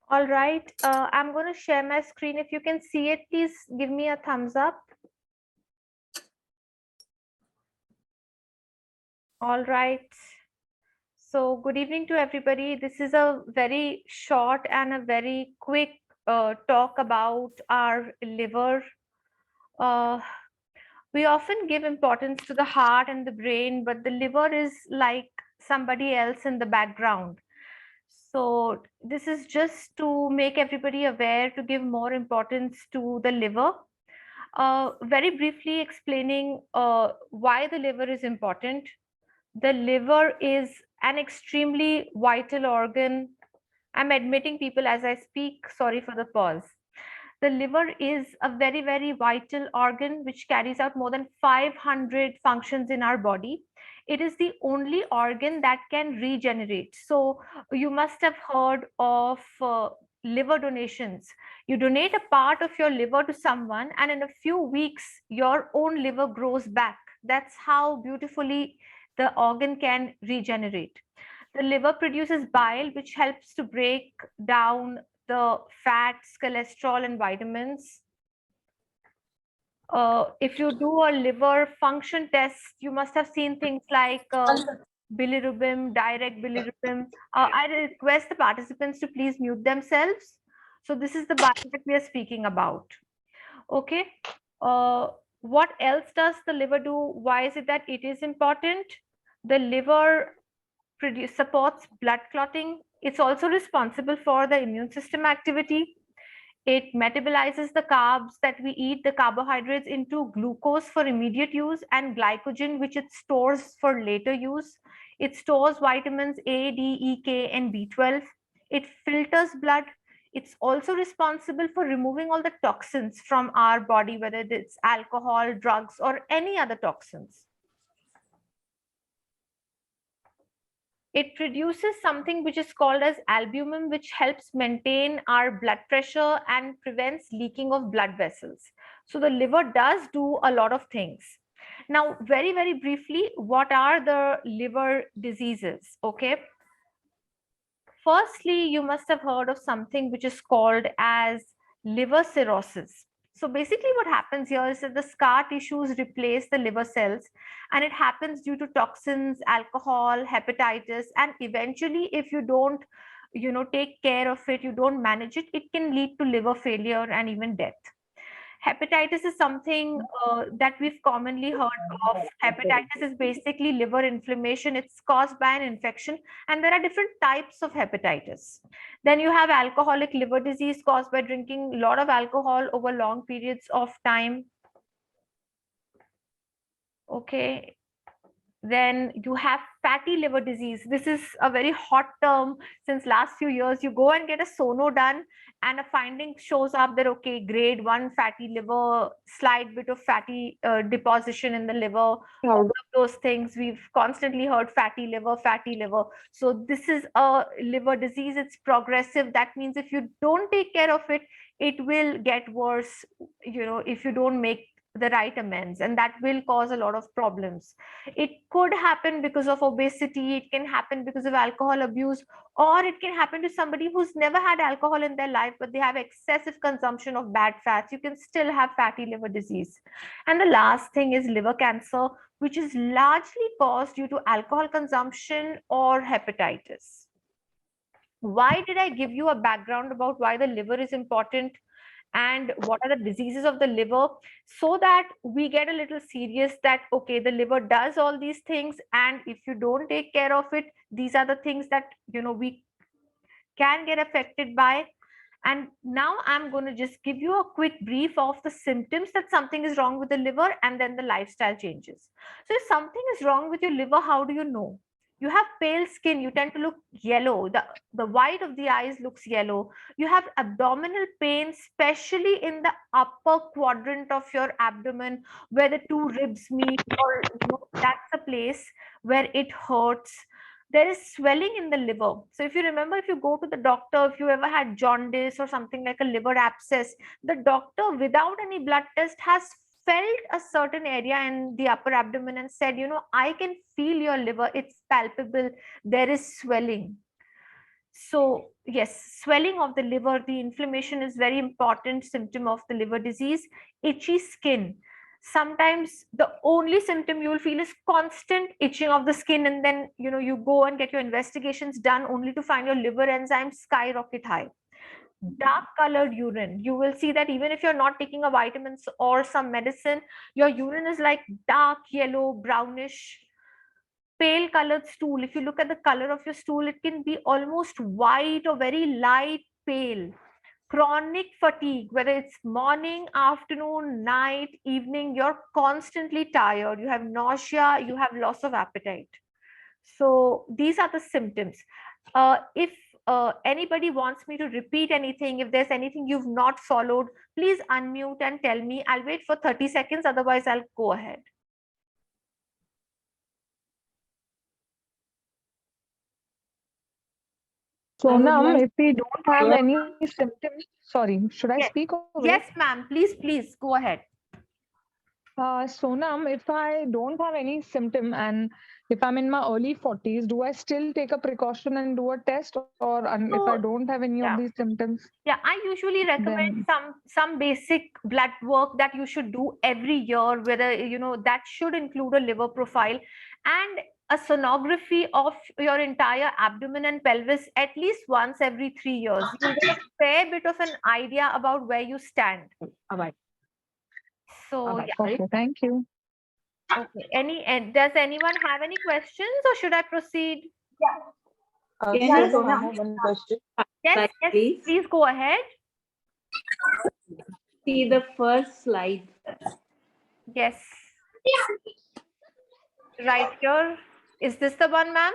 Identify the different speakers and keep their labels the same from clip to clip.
Speaker 1: All right, I'm going to share my screen. If you can see it, please give me a thumbs up. All right. So good evening to everybody. This is a very short and a very quick talk about our liver. Uh, we often give importance to the heart and the brain, but the liver is like somebody else in the background. So this is just to make everybody aware to give more importance to the liver. Very briefly explaining why the liver is important. The liver is an extremely vital organ. I'm admitting people as I speak. Sorry for the pause. The liver is a very, very vital organ which carries out more than 500 functions in our body. It is the only organ that can regenerate. So, you must have heard of liver donations. You donate a part of your liver to someone, and in a few weeks, your own liver grows back. That's how beautifully the organ can regenerate. The liver produces bile, which helps to break down the fats, cholesterol, and vitamins. If you do a liver function test, you must have seen things like bilirubin, direct bilirubin. I request the participants to please mute themselves. So this is the bile that we are speaking about. Okay. Uh, what else does the liver do? Why is it that it is important? The liver supports blood clotting. It's also responsible for the immune system activity. It metabolizes the carbs that we eat, the carbohydrates, into glucose for immediate use and glycogen, which it stores for later use. It stores vitamins A, D, E, K, and B12. It filters blood. It's also responsible for removing all the toxins from our body, whether it's alcohol, drugs, or any other toxins. It produces something which is called as albumin, which helps maintain our blood pressure and prevents leaking of blood vessels. So the liver does do a lot of things. Now, very, very briefly, what are the liver diseases? Okay. Firstly, you must have heard of something which is called as liver cirrhosis. So basically what happens here is that the scar tissues replace the liver cells, and it happens due to toxins, alcohol, hepatitis, and eventually if you don't take care of it, you don't manage it, it can lead to liver failure and even death. Hepatitis is something that we've commonly heard of. Hepatitis is basically liver inflammation. It's caused by an infection, and there are different types of hepatitis. Then you have alcoholic liver disease caused by drinking a lot of alcohol over long periods of time. Okay. Then you have fatty liver disease. This is a very hot term since last few years. You go and get a sono done, and a finding shows up that okay, grade 1 fatty liver, slight bit of fatty deposition in the liver. All of those things we've constantly heard: fatty liver, fatty liver. So this is a liver disease. It's progressive. That means if you don't take care of it, it will get worse. If you don't make the right amends, and that will cause a lot of problems. It could happen because of obesity, it can happen because of alcohol abuse, or it can happen to somebody who's never had alcohol in their life, but they have excessive consumption of bad fats. You can still have fatty liver disease. And the last thing is liver cancer, which is largely caused due to alcohol consumption or hepatitis. Why did I give you a background about why the liver is important and what are the diseases of the liver, so that we get a little serious that okay, the liver does all these things, and if you don't take care of it, these are the things that we can get affected by. And now I'm going to just give you a quick brief of the symptoms that something is wrong with the liver, and then the lifestyle changes. So if something is wrong with your liver, how do you know? You have pale skin, you tend to look yellow, the white of the eyes looks yellow. You have abdominal pain, especially in the upper quadrant of your abdomen where the two ribs meet, or that's the place where it hurts. There is swelling in the liver. So if you remember, if you go to the doctor, if you ever had jaundice or something like a liver abscess, the doctor without any blood test has felt a certain area in the upper abdomen and said, I can feel your liver, it's palpable, there is swelling. So yes, swelling of the liver, the inflammation is very important symptom of the liver disease. Itchy skin. Sometimes the only symptom you will feel is constant itching of the skin, and then you go and get your investigations done only to find your liver enzymes skyrocket high. Dark colored urine. You will see that even if you're not taking a vitamins or some medicine, your urine is like dark yellow, brownish. Pale colored stool. If you look at the color of your stool, it can be almost white or very light pale. Chronic fatigue, whether it's morning, afternoon, night, evening, you're constantly tired, you have nausea, you have loss of appetite. So these are the symptoms. If anybody wants me to repeat anything, if there's anything you've not followed, please unmute and tell me. I'll wait for 30 seconds, otherwise I'll go ahead.
Speaker 2: Sonam, if we don't have any symptoms, sorry, should I
Speaker 1: Yes,
Speaker 2: speak or wait?
Speaker 1: yes, ma'am. Please go ahead.
Speaker 2: Sonam, if I don't have any symptom and if I'm in my early 40s, do I still take a precaution and do a test, or if I
Speaker 1: So,
Speaker 2: don't have any of
Speaker 1: yeah.
Speaker 2: these symptoms,
Speaker 1: Yeah, I usually recommend
Speaker 2: then
Speaker 1: some basic blood work that you should do every year, whether that should include a liver profile and a sonography of your entire abdomen and pelvis at least once every 3 years. You'll get a fair bit of an idea about where you stand. So yeah.
Speaker 2: okay, thank you.
Speaker 1: Okay. And does anyone have any questions or should I proceed?
Speaker 3: Sonam, I have one question.
Speaker 1: Yes, yes, please go ahead.
Speaker 3: See the first slide.
Speaker 1: Yes. Right here. Is this the one, ma'am?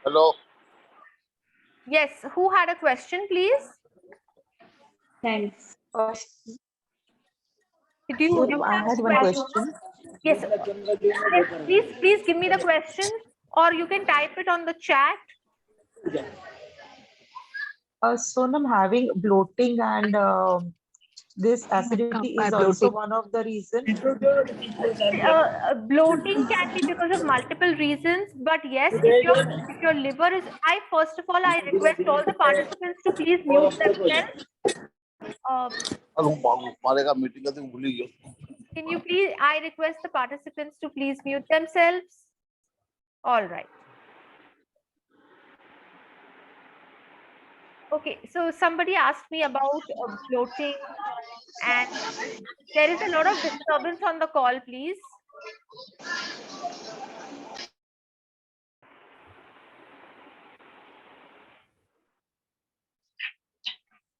Speaker 4: Hello.
Speaker 1: Yes. Who had a question, please?
Speaker 3: Thanks.
Speaker 1: Do you
Speaker 3: Sonam, I
Speaker 1: have
Speaker 3: had one question.
Speaker 1: Yes. Yes. Please give me the question, or you can type it on the chat.
Speaker 3: Sonam, having bloating and this acidity is also one of the reasons.
Speaker 1: Bloating can be because of multiple reasons, but yes, if your liver is, first of all, I request all the participants to please mute themselves. Can you please? I request the participants to please mute themselves. All right. Okay, so somebody asked me about bloating, and there is a lot of disturbance on the call, please.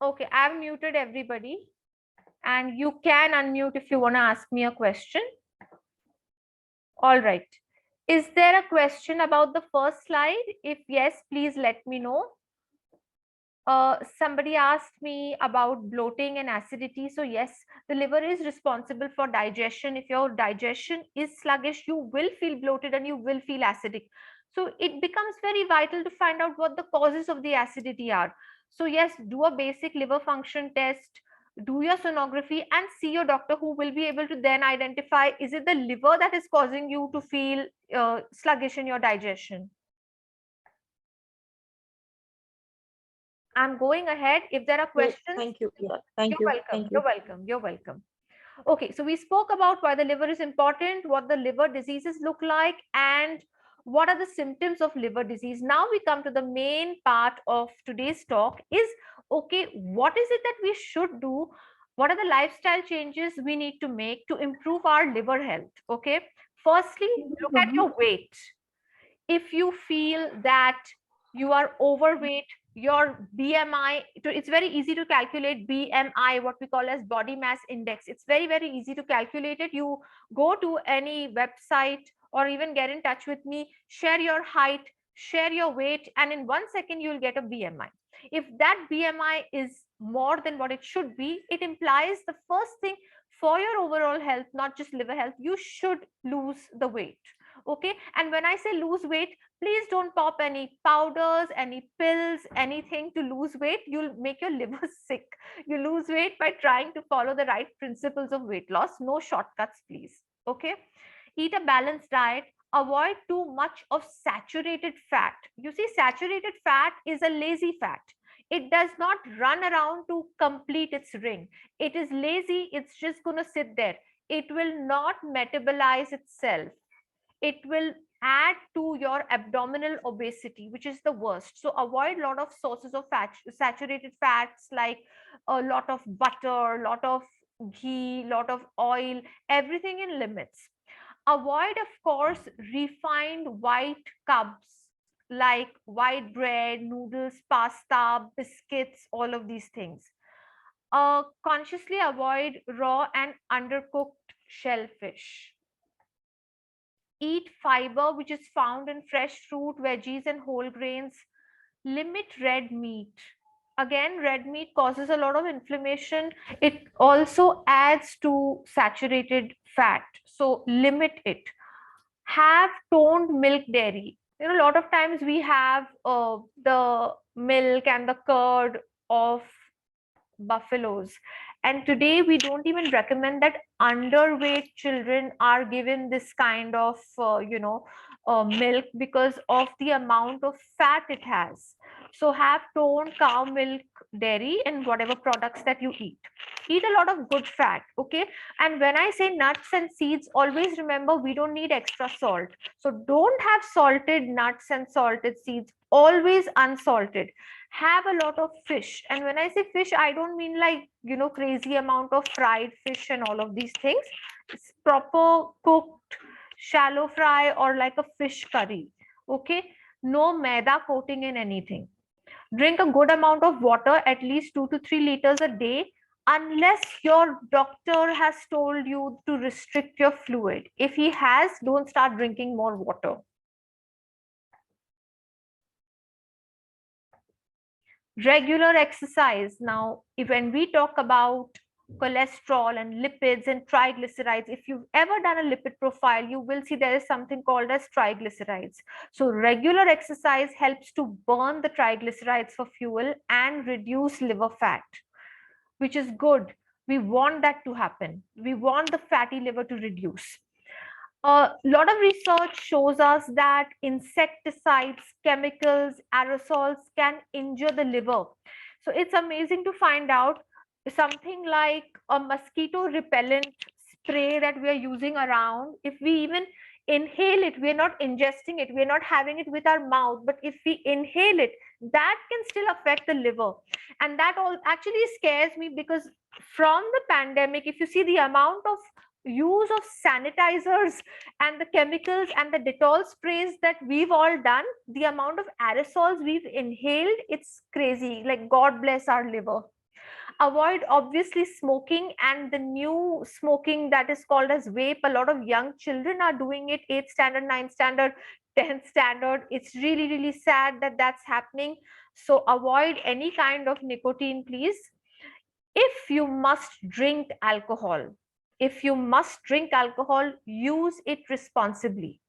Speaker 1: Okay, I've muted everybody, and you can unmute if you want to ask me a question. All right. Is there a question about the first slide? If yes, please let me know. Somebody asked me about bloating and acidity. So yes, the liver is responsible for digestion. If your digestion is sluggish, you will feel bloated and you will feel acidic. So it becomes very vital to find out what the causes of the acidity are. So yes, do a basic liver function test, do your sonography and see your doctor, who will be able to then identify, is it the liver that is causing you to feel sluggish in your digestion? I'm going ahead. If there are questions,
Speaker 3: Thank you. Yeah, thank
Speaker 1: you're
Speaker 3: you.
Speaker 1: welcome.
Speaker 3: Thank you.
Speaker 1: You're welcome. You're welcome. Okay, so we spoke about why the liver is important, what the liver diseases look like, and what are the symptoms of liver disease. Now we come to the main part of today's talk is, okay, what is it that we should do? What are the lifestyle changes we need to make to improve our liver health? Okay, firstly, look at your weight. If you feel that you are overweight, your BMI, it's very easy to calculate BMI, what we call as body mass index. It's very, very easy to calculate it. You go to any website or even get in touch with me, share your height, share your weight, and in 1 second, you'll get a BMI. If that BMI is more than what it should be, it implies the first thing for your overall health, not just liver health, you should lose the weight. Okay, and when I say lose weight, please don't pop any powders, any pills, anything to lose weight. You'll make your liver sick. You lose weight by trying to follow the right principles of weight loss. No shortcuts, please. Okay, eat a balanced diet, Avoid too much of saturated fat. You see, saturated fat is a lazy fat. It does not run around to complete its ring. It is lazy, it's just going to sit there. It will not metabolize itself. It will add to your abdominal obesity, which is the worst. So avoid a lot of sources of fat, saturated fats, like a lot of butter, lot of ghee, lot of oil, everything in limits. Avoid, of course, refined white carbs like white bread, noodles, pasta, biscuits, all of these things. Consciously avoid raw and undercooked shellfish. Eat fiber, which is found in fresh fruit, veggies, and whole grains. Limit red meat. Again, red meat causes a lot of inflammation. It also adds to saturated fat. So, limit it. Have toned milk dairy. You know, a lot of times we have the milk and the curd of buffaloes, and today we don't even recommend that underweight children are given this kind of milk because of the amount of fat it has. So have toned cow milk dairy in whatever products that you eat. Eat a lot of good fat, okay? And when I say nuts and seeds, always remember we don't need extra salt. So don't have salted nuts and salted seeds, always unsalted. Have a lot of fish. And when I say fish, I don't mean like, crazy amount of fried fish and all of these things. It's proper cooked shallow fry or like a fish curry. Okay, no maida coating in anything. Drink a good amount of water, at least 2 to 3 liters a day, unless your doctor has told you to restrict your fluid. If he has, don't start drinking more water. Regular exercise. Now, when we talk about cholesterol and lipids and triglycerides, if you've ever done a lipid profile, you will see there is something called as triglycerides. So regular exercise helps to burn the triglycerides for fuel and reduce liver fat, which is good. We want that to happen. We want the fatty liver to reduce. A lot of research shows us that insecticides, chemicals, aerosols can injure the liver. So it's amazing to find out something like a mosquito repellent spray that we are using around. If we even inhale it, we are not ingesting it, we are not having it with our mouth, but if we inhale it, that can still affect the liver. And that all actually scares me, because from the pandemic, if you see the amount of use of sanitizers and the chemicals and the Dettol sprays that we've all done, the amount of aerosols we've inhaled, it's crazy. Like, God bless our liver. Avoid obviously smoking and the new smoking that is called as vape. A lot of young children are doing it, 8th standard, 9th standard, 10th standard. It's really, really sad that that's happening. So avoid any kind of nicotine, please. If you must drink alcohol, use it responsibly.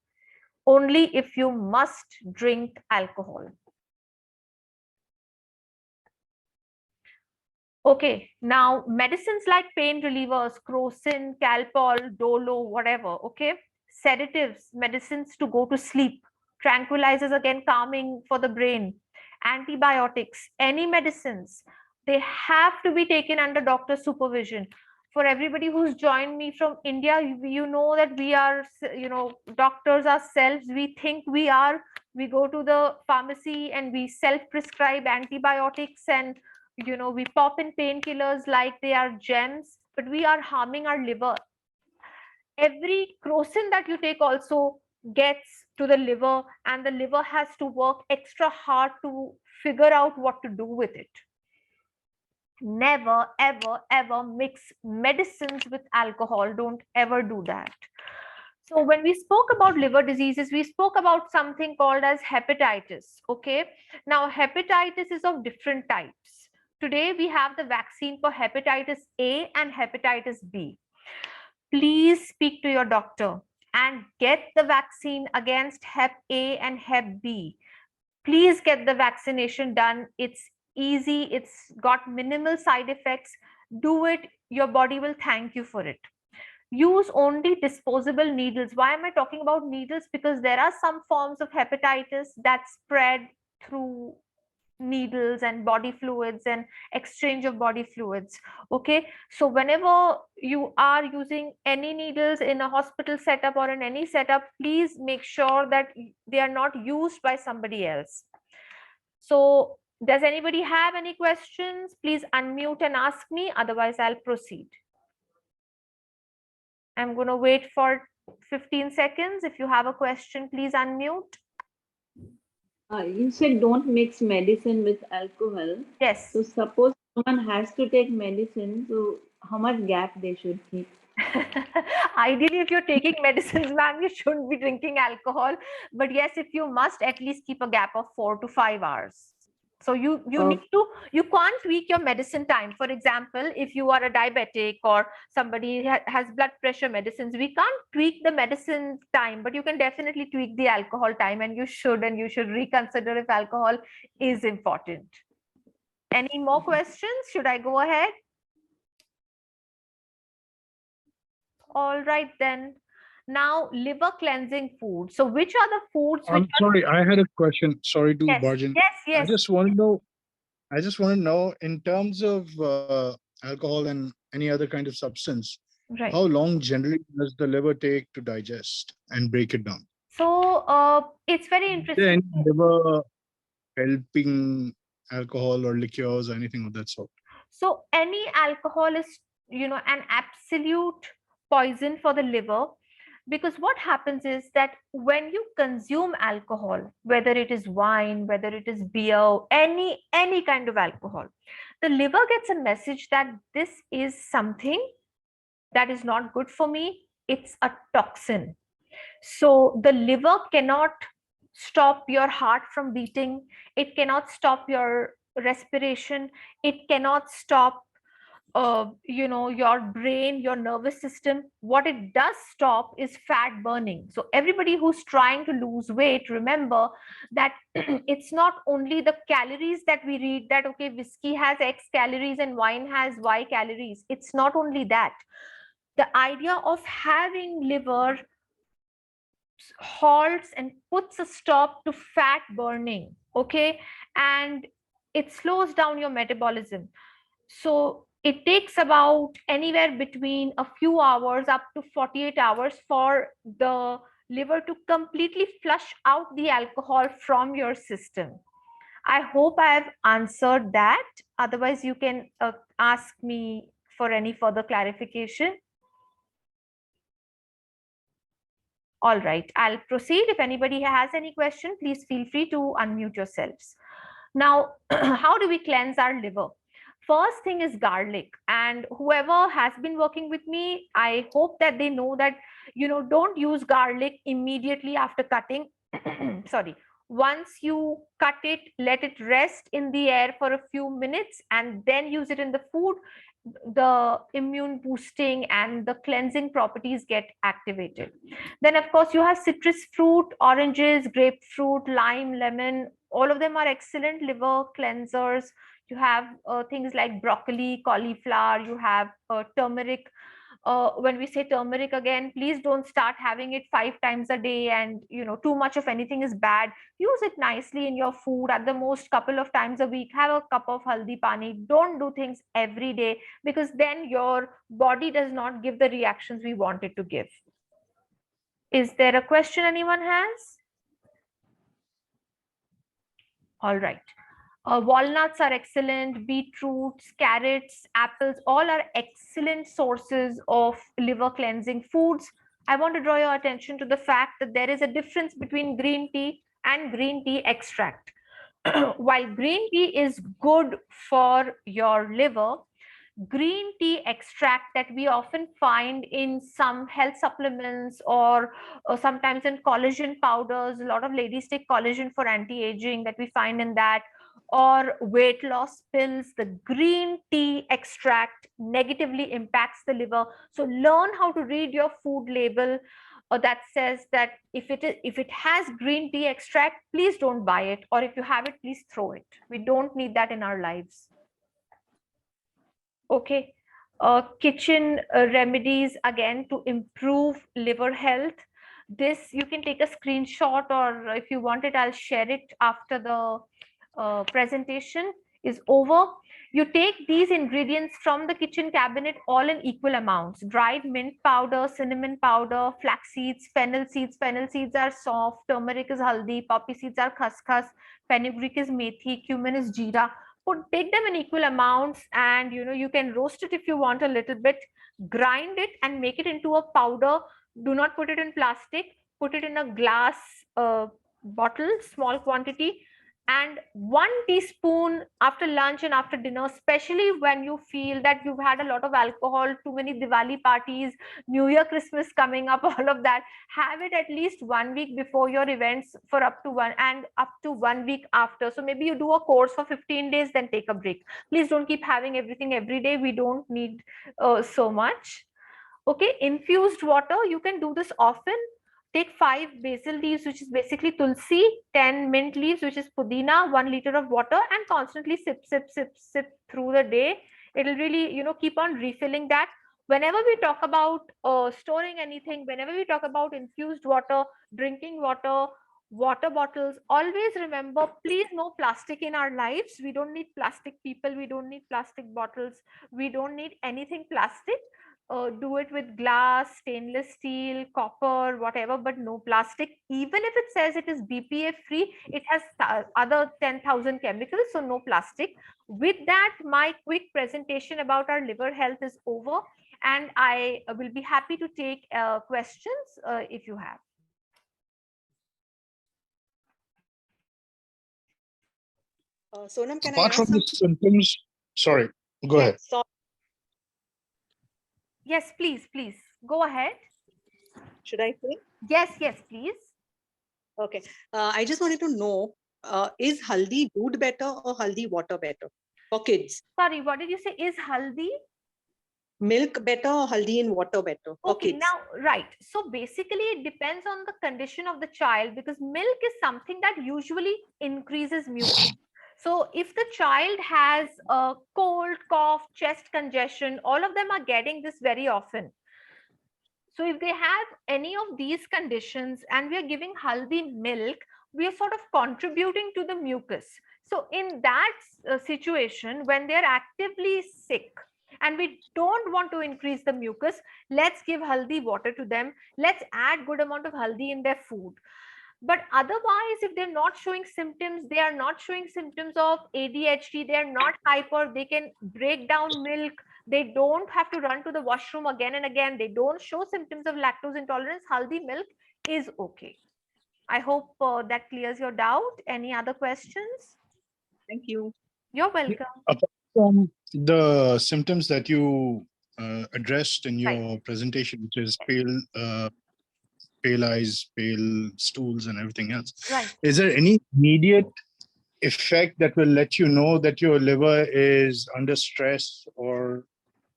Speaker 1: Only if you must drink alcohol. Okay, now medicines like pain relievers, Crocin, Calpol, Dolo, whatever, okay? Sedatives, medicines to go to sleep, tranquilizers, again, calming for the brain, antibiotics, any medicines, they have to be taken under doctor's supervision. For everybody who's joined me from India, you know that we are, doctors ourselves. We think we are. We go to the pharmacy and we self-prescribe antibiotics, and we pop in painkillers like they are gems, but we are harming our liver. Every Crocin that you take also gets to the liver, and the liver has to work extra hard to figure out what to do with it. Never, ever, ever mix medicines with alcohol. Don't ever do that. So when we spoke about liver diseases, we spoke about something called as hepatitis. Okay. Now, hepatitis is of different types. Today, we have the vaccine for hepatitis A and hepatitis B. Please speak to your doctor and get the vaccine against Hep A and Hep B. Please get the vaccination done. It's easy. It's got minimal side effects. Do it. Your body will thank you for it. Use only disposable needles. Why am I talking about needles? Because there are some forms of hepatitis that spread through needles and body fluids and exchange of body fluids. Okay, so whenever you are using any needles in a hospital setup or in any setup, please make sure that they are not used by somebody else. So does anybody have any questions? Please unmute and ask me, otherwise I'll proceed. I'm going to wait for 15 seconds. If you have a question, please unmute.
Speaker 4: You said don't mix medicine with alcohol.
Speaker 1: Yes.
Speaker 4: So suppose someone has to take medicine, so how much gap they should keep?
Speaker 1: Ideally, if you're taking medicines, ma'am, you shouldn't be drinking alcohol. But yes, if you must, at least keep a gap of 4 to 5 hours. So you need to, you can't tweak your medicine time. For example, if you are a diabetic or somebody has blood pressure medicines, we can't tweak the medicine time, but you can definitely tweak the alcohol time, and you should reconsider if alcohol is important. Any more questions? Should I go ahead? All right then. Now, liver cleansing food. So which are the foods which
Speaker 5: I'm sorry, I had a question. Sorry to
Speaker 1: yes,
Speaker 5: barge in.
Speaker 1: yes,
Speaker 5: I
Speaker 1: yes.
Speaker 5: just want to know. I just want to know, in terms of alcohol and any other kind of substance,
Speaker 1: Right.
Speaker 5: how long generally does the liver take to digest and break it down?
Speaker 1: So it's very
Speaker 5: Is there
Speaker 1: interesting.
Speaker 5: any liver helping alcohol or liqueurs or anything of that sort?
Speaker 1: So any alcohol is, an absolute poison for the liver, because what happens is that when you consume alcohol, whether it is wine, whether it is beer, any kind of alcohol, the liver gets a message that this is something that is not good for me. It's a toxin. So the liver cannot stop your heart from beating. It cannot stop your respiration. It cannot stop your brain, your nervous system. What it does stop is fat burning. So everybody who's trying to lose weight, remember that it's not only the calories that we read, that okay, whiskey has X calories and wine has Y calories. It's not only that. The idea of having liver halts and puts a stop to fat burning, okay, and it slows down your metabolism. So it takes about anywhere between a few hours up to 48 hours for the liver to completely flush out the alcohol from your system. I hope I have answered that. Otherwise, you can ask me for any further clarification. All right, I'll proceed. If anybody has any question, please feel free to unmute yourselves. Now, how do we cleanse our liver? First thing is garlic. And whoever has been working with me, I hope that they know that, don't use garlic immediately after cutting. Sorry. Once you cut it, let it rest in the air for a few minutes and then use it in the food. The immune boosting and the cleansing properties get activated. Then of course you have citrus fruit, oranges, grapefruit, lime, lemon. All of them are excellent liver cleansers. You have things like broccoli, cauliflower. You have turmeric. When we say turmeric, again, please don't start having it 5 times a day, and too much of anything is bad. Use it nicely in your food, at the most couple of times a week. Have a cup of haldi pani. Don't do things every day, because then your body does not give the reactions we want it to give. Is there a question anyone has? All right. Walnuts are excellent, beetroots, carrots, apples, all are excellent sources of liver cleansing foods. I want to draw your attention to the fact that there is a difference between green tea and green tea extract. While green tea is good for your liver, green tea extract that we often find in some health supplements or sometimes in collagen powders, a lot of ladies take collagen for anti-aging, that we find in that, or weight loss pills, the green tea extract negatively impacts the liver. So learn how to read your food label that says that if it has green tea extract, please don't buy it, or if you have it, please throw it. We don't need that in our lives. Okay. kitchen remedies again to improve liver health. This you can take a screenshot, or if you want it, I'll share it after the presentation is over. You take these ingredients from the kitchen cabinet all in equal amounts: dried mint powder, cinnamon powder, flax seeds, fennel seeds. Fennel seeds are soft, turmeric is haldi, poppy seeds are khaskhas, fenugreek is methi, cumin is jeera. Take them in equal amounts, and you can roast it if you want a little bit, grind it and make it into a powder. Do not put it in plastic, put it in a glass bottle, small quantity, and 1 teaspoon after lunch and after dinner, especially when you feel that you've had a lot of alcohol, too many Diwali parties, New Year, Christmas coming up, all of that. Have it at least 1 week before your events, for up to 1 week after. So maybe you do a course for 15 days, then take a break. Please don't keep having everything every day. We don't need so much. Okay, infused water, you can do this often. Take 5 basil leaves, which is basically tulsi, 10 mint leaves, which is pudina, 1 liter of water, and constantly sip, sip, sip, sip through the day. It'll really, keep on refilling that. Whenever we talk about storing anything, whenever we talk about infused water, drinking water, water bottles, always remember, please, no plastic in our lives. We don't need plastic people. We don't need plastic bottles. We don't need anything plastic. Do it with glass, stainless steel, copper, whatever, but no plastic. Even if it says it is BPA free, it has other 10,000 chemicals, so no plastic. With that, my quick presentation about our liver health is over, and I will be happy to take questions if you have.
Speaker 6: Sonam, can I
Speaker 5: Apart
Speaker 6: ask
Speaker 5: from the
Speaker 6: something?
Speaker 5: symptoms, sorry, go ahead.
Speaker 6: So,
Speaker 1: Yes, please, please go ahead.
Speaker 6: should I say?
Speaker 1: Yes, yes, please.
Speaker 6: Okay. I just wanted to know, is haldi doodh better or haldi water better for kids?
Speaker 1: Sorry, what did you say? Is haldi?
Speaker 6: Milk better or haldi in water better for
Speaker 1: Okay,
Speaker 6: kids?
Speaker 1: now, right. So basically, it depends on the condition of the child, because milk is something that usually increases mucus. So if the child has a cold, cough, chest congestion, all of them are getting this very often. So if they have any of these conditions and we are giving haldi milk, we are sort of contributing to the mucus. So in that situation, when they're actively sick and we don't want to increase the mucus, let's give haldi water to them. Let's add good amount of haldi in their food. But otherwise, if they're not showing symptoms, they are not showing symptoms of ADHD, they're not hyper, they can break down milk, they don't have to run to the washroom again and again, they don't show symptoms of lactose intolerance, haldi milk is okay. I hope that clears your doubt. Any other questions?
Speaker 6: Thank you.
Speaker 1: You're welcome.
Speaker 5: Apart from the symptoms that you addressed in
Speaker 1: Right.
Speaker 5: your presentation, which is pale eyes, pale stools, and everything else,
Speaker 1: Right.
Speaker 5: is there any immediate effect that will let you know that your liver is under stress or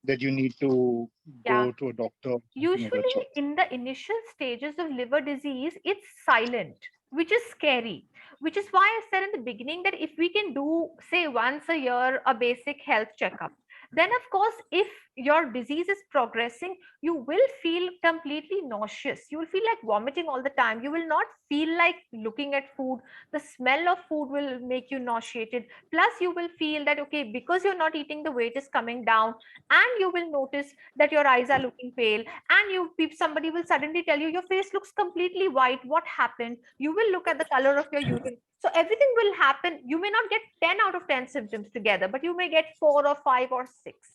Speaker 5: that you need to
Speaker 1: Yeah.
Speaker 5: go to a doctor?
Speaker 1: Usually in the initial stages of liver disease, it's silent, which is scary, which is why I said in the beginning that if we can do, say, once a year, a basic health checkup, then of course, if your disease is progressing, you will feel completely nauseous. You will feel like vomiting all the time. You will not feel like looking at food. The smell of food will make you nauseated. Plus, you will feel that, okay, because you're not eating, the weight is coming down, and you will notice that your eyes are looking pale, and somebody will suddenly tell you your face looks completely white. What happened? You will look at the color of your urine. So everything will happen. You may not get 10 out of 10 symptoms together, but you may get 4 or 5 or 6.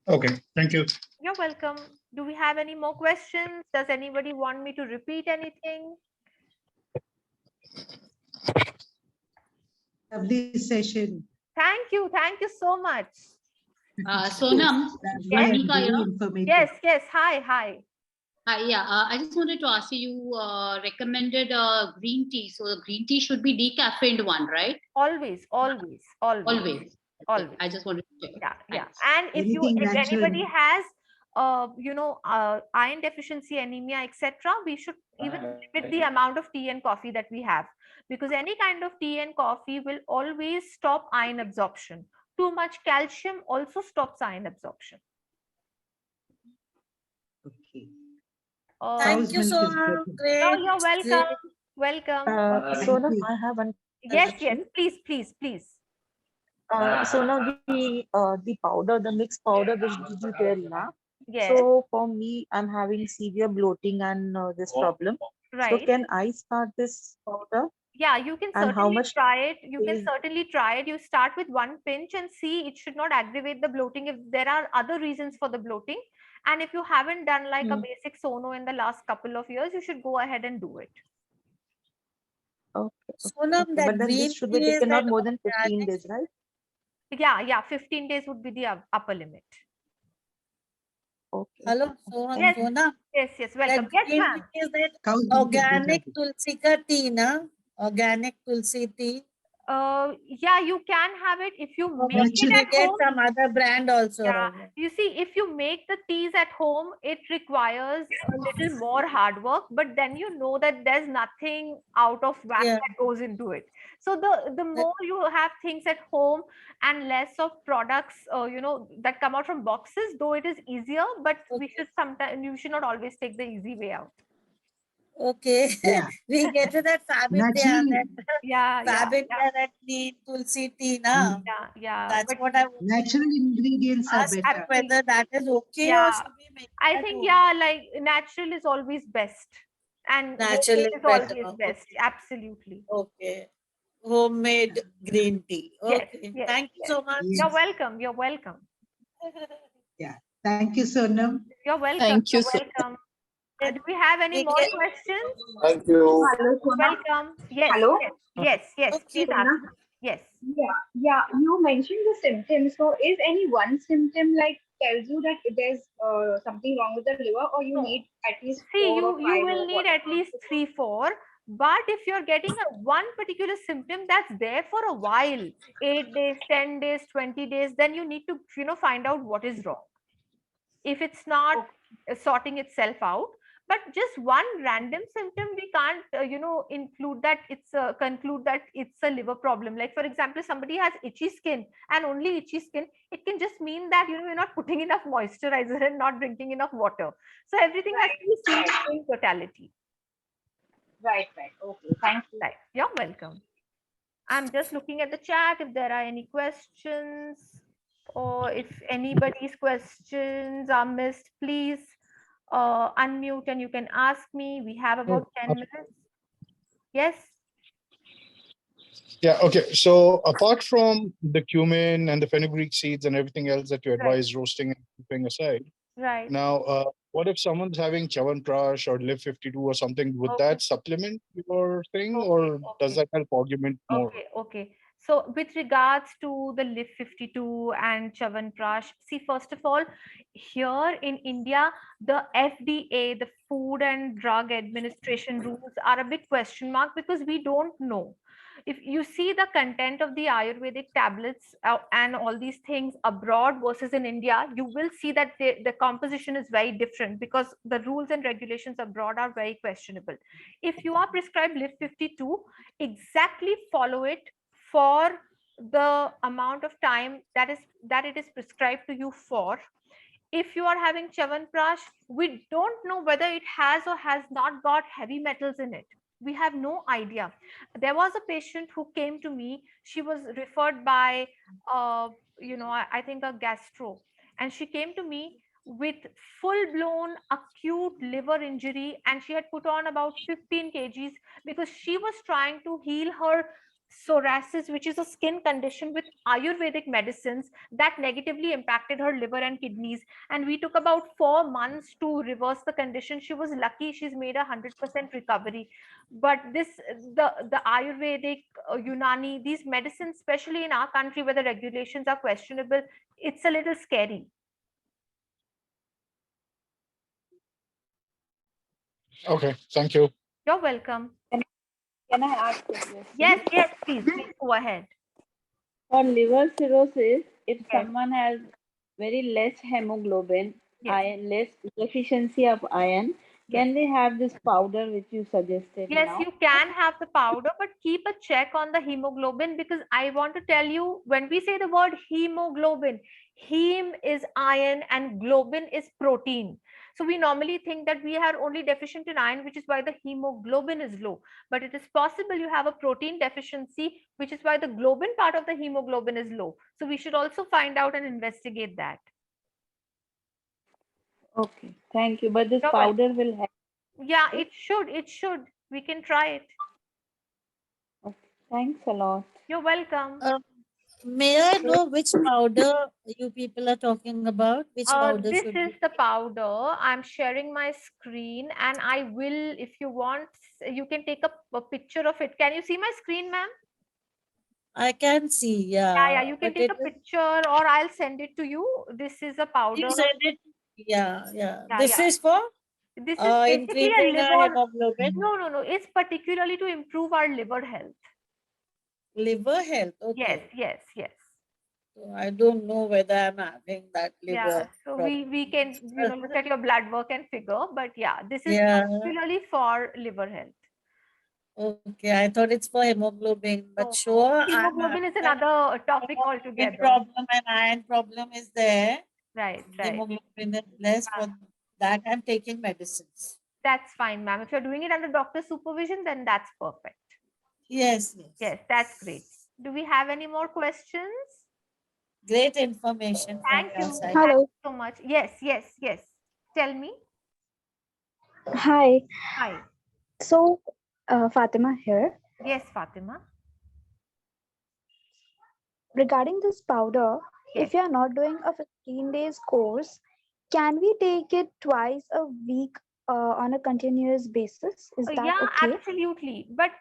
Speaker 5: Okay, thank you.
Speaker 1: You're welcome. Do we have any more questions? Does anybody want me to repeat anything?
Speaker 3: Lovely session.
Speaker 1: Thank you so much.
Speaker 7: Sonam,
Speaker 1: Yes.
Speaker 7: Radhika here.
Speaker 1: Yes, yes. Hi.
Speaker 7: Yeah, I just wanted to ask you, you recommended green tea. So the green tea should be decaffeined one, right?
Speaker 1: Always.
Speaker 7: Always.
Speaker 1: Always.
Speaker 7: I just wanted to check.
Speaker 1: Yeah. And if anybody has iron deficiency, anemia, etc., we should even limit the amount of tea and coffee that we have, because any kind of tea and coffee will always stop iron absorption. Too much calcium also stops iron absorption.
Speaker 3: Okay.
Speaker 8: Thank you,
Speaker 3: Sounds
Speaker 8: Sonam.
Speaker 3: good.
Speaker 8: Great.
Speaker 1: You're welcome. Welcome.
Speaker 3: Sonam,
Speaker 8: you.
Speaker 3: I have one
Speaker 1: Yes, yes,
Speaker 3: question.
Speaker 1: please.
Speaker 3: Sonam, the powder, the mixed powder which did you tell now?
Speaker 1: Yes,
Speaker 3: So for me, I'm having severe bloating and this problem. So
Speaker 1: right.
Speaker 3: can I start this powder?
Speaker 1: Yeah, you can
Speaker 3: And how
Speaker 1: certainly
Speaker 3: much
Speaker 1: try it. You can
Speaker 3: is
Speaker 1: certainly try it. You start with one pinch and see, it should not aggravate the bloating if there are other reasons for the bloating. And if you haven't done like a basic sono in the last couple of years, you should go ahead and do it.
Speaker 3: okay,
Speaker 8: Sonam,
Speaker 3: okay.
Speaker 8: that
Speaker 3: But then
Speaker 8: green
Speaker 3: this should be
Speaker 8: tea is
Speaker 3: taken
Speaker 8: that
Speaker 3: not more than 15
Speaker 8: organic.
Speaker 3: days, right?
Speaker 1: Yeah, 15 days would be the upper limit.
Speaker 3: Okay.
Speaker 8: Hello,
Speaker 1: Yes,
Speaker 8: Sonam.
Speaker 1: yes, welcome.
Speaker 8: That
Speaker 1: Yes,
Speaker 8: green
Speaker 1: ma'am.
Speaker 8: tea is that
Speaker 3: Cow's milk is
Speaker 8: organic
Speaker 3: better.
Speaker 8: tulsi ka tea, na? Organic tulsi tea.
Speaker 1: Yeah, you can have it if you
Speaker 8: Or
Speaker 1: make it
Speaker 8: maybe
Speaker 1: at
Speaker 8: they get
Speaker 1: home.
Speaker 8: some other brand also.
Speaker 1: Yeah,
Speaker 8: Right?
Speaker 1: you see, if you make the teas at home, it requires a little more hard work, but then you know that there's nothing out of whack
Speaker 8: Yeah.
Speaker 1: that goes into it. So the more you have things at home and less of products, that come out from boxes, though it is easier, but we should sometimes you should not always take the easy way out.
Speaker 8: Okay.
Speaker 3: Yeah.
Speaker 8: We get to that Fabidya,
Speaker 3: Naturally,
Speaker 8: that
Speaker 1: Yeah,
Speaker 8: Fabidya, that tea, tulsi tea, na?
Speaker 1: yeah.
Speaker 8: That's
Speaker 1: But
Speaker 8: what I want
Speaker 3: natural ingredients are
Speaker 8: to ask
Speaker 3: better.
Speaker 8: you whether that is okay or
Speaker 1: yeah,
Speaker 8: should we make
Speaker 1: I
Speaker 8: it at
Speaker 1: think
Speaker 8: home?
Speaker 1: like natural is always best, and
Speaker 8: Natural
Speaker 1: homemade
Speaker 8: is
Speaker 1: is
Speaker 8: better.
Speaker 1: always best. Absolutely.
Speaker 8: Okay. Homemade green tea.
Speaker 1: Yes,
Speaker 8: Okay.
Speaker 1: yes,
Speaker 8: Thank you
Speaker 1: yes.
Speaker 8: so much.
Speaker 1: You're
Speaker 3: Yes.
Speaker 1: welcome. You're welcome.
Speaker 3: Yeah. Thank you, Sonam.
Speaker 1: You're welcome.
Speaker 9: Thank you,
Speaker 1: You're
Speaker 9: sir.
Speaker 1: welcome. Do we have any
Speaker 8: We
Speaker 1: more
Speaker 8: get-
Speaker 1: questions?
Speaker 9: Thank you.
Speaker 10: Hello, Sona.
Speaker 1: Welcome. Yes,
Speaker 10: Hello.
Speaker 1: yes. Please
Speaker 8: Okay.
Speaker 1: ask.
Speaker 10: Sona.
Speaker 1: Yes.
Speaker 10: Yeah. You mentioned the symptoms. So, is any one symptom like tells you that there's something wrong with the liver, or you
Speaker 1: No.
Speaker 10: need at least
Speaker 1: See,
Speaker 10: 4 or
Speaker 1: you
Speaker 10: 5
Speaker 1: will
Speaker 10: or
Speaker 1: need at least 3, 4. But if you're getting a one particular symptom that's there for a while, 8 days, 10 days, 20 days, then you need to find out what is wrong. If it's not sorting itself out, but just one random symptom, we can't include that conclude that it's a liver problem. Like, for example, somebody has itchy skin and only itchy skin, it can just mean that you're not putting enough moisturizer and not drinking enough water. So everything has to be seen in totality.
Speaker 10: Right. Okay. Thank you.
Speaker 1: Right, you're welcome. I'm just looking at the chat if there are any questions, or if anybody's questions are missed, please unmute and you can ask me. We have about 10 minutes. Yes.
Speaker 5: Yeah, okay. So apart from the cumin and the fenugreek seeds and everything else that you advise roasting and keeping aside,
Speaker 1: Right.
Speaker 5: now, what if someone's having Chyawanprash or Live 52 or something? Would that supplement your thing, or does that help augment more?
Speaker 1: Okay. So with regards to the Live 52 and Chyawanprash, see, first of all, here in India, the FDA, the Food and Drug Administration rules are a big question mark because we don't know. If you see the content of the Ayurvedic tablets and all these things abroad versus in India, you will see that the composition is very different because the rules and regulations abroad are very questionable. If you are prescribed Live 52, exactly follow it for the amount of time that it is prescribed to you for. If you are having Chyawanprash, we don't know whether it has or has not got heavy metals in it. We have no idea. There was a patient who came to me. She was referred by, I think a gastro, and she came to me with full-blown acute liver injury, and she had put on about 15 kgs because she was trying to heal her psoriasis, which is a skin condition, with Ayurvedic medicines that negatively impacted her liver and kidneys. And we took about 4 months to reverse the condition. She was lucky; she's made 100% recovery. But the Ayurvedic, Unani, these medicines, especially in our country where the regulations are questionable, it's a little scary.
Speaker 5: Okay, thank you.
Speaker 1: You're welcome.
Speaker 4: Can I ask a question?
Speaker 1: Yes, please go ahead.
Speaker 4: For liver cirrhosis, if
Speaker 1: Yes.
Speaker 4: someone has very less hemoglobin,
Speaker 1: Yes.
Speaker 4: iron, less deficiency of iron, Can they have this powder which you suggested
Speaker 1: Yes,
Speaker 4: now?
Speaker 1: you can have the powder, but keep a check on the hemoglobin, because I want to tell you, when we say the word hemoglobin, heme is iron and globin is protein. So we normally think that we are only deficient in iron, which is why the hemoglobin is low. But it is possible you have a protein deficiency, which is why the globin part of the hemoglobin is low. So we should also find out and investigate that.
Speaker 4: Okay, thank you. But this
Speaker 1: You're welcome.
Speaker 4: powder will help.
Speaker 1: Yeah, it should. It should. We can try it.
Speaker 4: Okay, thanks a lot.
Speaker 1: You're welcome.
Speaker 8: May I know which powder you people are talking about? Which powder
Speaker 1: This
Speaker 8: should
Speaker 1: is
Speaker 8: we?
Speaker 1: the powder. I'm sharing my screen, and I will, if you want, you can take a picture of it. Can you see my screen, ma'am?
Speaker 8: I can see,
Speaker 1: Yeah,
Speaker 8: yeah,
Speaker 1: you can
Speaker 8: but
Speaker 1: take
Speaker 8: it
Speaker 1: a
Speaker 8: is.
Speaker 1: picture, or I'll send it to you. This is a
Speaker 8: You
Speaker 1: powder.
Speaker 8: said it. Yeah, yeah.
Speaker 1: Yeah,
Speaker 8: This
Speaker 1: yeah.
Speaker 8: is for
Speaker 1: This is basically a
Speaker 8: increasing our
Speaker 1: liver.
Speaker 8: hemoglobin,
Speaker 1: No. It's particularly to improve our liver health.
Speaker 8: liver health.
Speaker 1: Yes,
Speaker 8: Okay.
Speaker 1: yes.
Speaker 8: So I don't know whether I'm having that
Speaker 1: Yeah.
Speaker 8: liver
Speaker 1: So
Speaker 8: problem.
Speaker 1: we can look at your blood work and figure. But yeah, this is
Speaker 8: Yeah.
Speaker 1: particularly for liver health.
Speaker 8: Okay. I thought it's for hemoglobin, but
Speaker 1: No.
Speaker 8: sure, I'm
Speaker 1: Hemoglobin
Speaker 8: having
Speaker 1: is
Speaker 8: that
Speaker 1: another topic
Speaker 8: hemoglobin
Speaker 1: altogether.
Speaker 8: problem and iron problem is there.
Speaker 1: Right.
Speaker 8: Hemoglobin is less.
Speaker 1: Yeah.
Speaker 8: For that, I'm taking medicines.
Speaker 1: That's fine, ma'am. If you're doing it under doctor's supervision, then that's perfect.
Speaker 8: Yes, yes.
Speaker 1: Yes, that's great. Do we have any more questions?
Speaker 8: Great information from
Speaker 1: Thank
Speaker 8: your
Speaker 1: you.
Speaker 8: side.
Speaker 1: Thank
Speaker 10: Hello.
Speaker 1: you so much. Yes. Tell me.
Speaker 10: Hi.
Speaker 1: Hi.
Speaker 10: So, Fatima here.
Speaker 1: Yes, Fatima.
Speaker 10: Regarding this powder,
Speaker 1: Yes.
Speaker 10: if you are not doing a 15 days course, can we take it twice a week on a continuous basis? Is that
Speaker 1: Yeah,
Speaker 10: okay?
Speaker 1: absolutely. But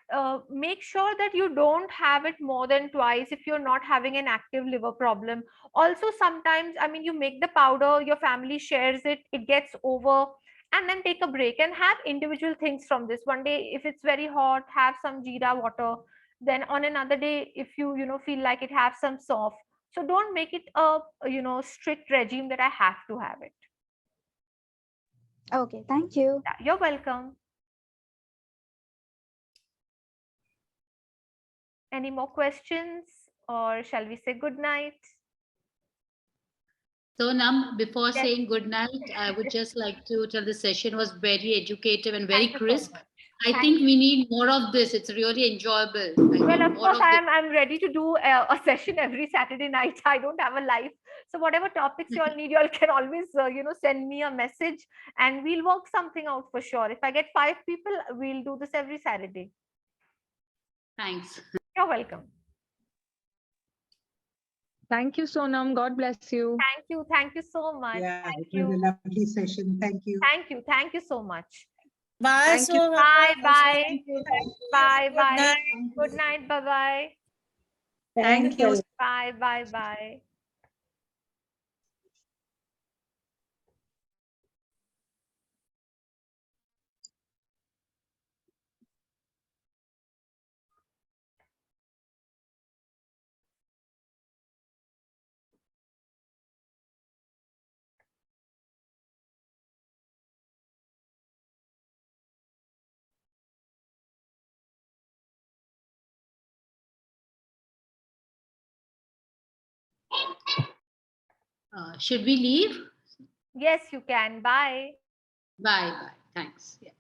Speaker 1: make sure that you don't have it more than twice if you're not having an active liver problem. Also, sometimes, I mean, you make the powder, your family shares it, it gets over, and then take a break and have individual things from this. One day, if it's very hot, have some jeera water. Then on another day, if you feel like it, have some soft. So don't make it a strict regime that I have to have it.
Speaker 10: Okay, thank you.
Speaker 1: Yeah, you're welcome. Any more questions, or shall we say good night?
Speaker 7: So, Nam, before
Speaker 1: Yes.
Speaker 7: saying good night, I would just like to tell the session was very educative and very
Speaker 1: Thank you so
Speaker 7: crisp.
Speaker 1: much.
Speaker 7: I
Speaker 1: Thank
Speaker 7: think we need more of this. It's really enjoyable. I
Speaker 1: Well,
Speaker 7: mean,
Speaker 1: of
Speaker 7: more
Speaker 1: course,
Speaker 7: of this.
Speaker 1: I'm ready to do a session every Saturday night. I don't have a life, so whatever topics you all need, you all can always send me a message, and we'll work something out for sure. If I get 5 people, we'll do this every Saturday.
Speaker 7: Thanks.
Speaker 1: You're welcome.
Speaker 2: Thank you, Sonam. God bless you.
Speaker 1: Thank you so much.
Speaker 9: Yeah,
Speaker 1: Thank
Speaker 9: it was
Speaker 1: you.
Speaker 9: a lovely session. Thank you.
Speaker 1: Thank you so much.
Speaker 8: Bye,
Speaker 2: Thank you.
Speaker 8: Sonam.
Speaker 1: Bye.
Speaker 8: Thank you. Good night.
Speaker 1: Good night. Bye.
Speaker 4: Thanks a lot.
Speaker 1: Bye.
Speaker 7: Should we leave?
Speaker 1: Yes, you can. Bye.
Speaker 7: Bye. Thanks. Yeah.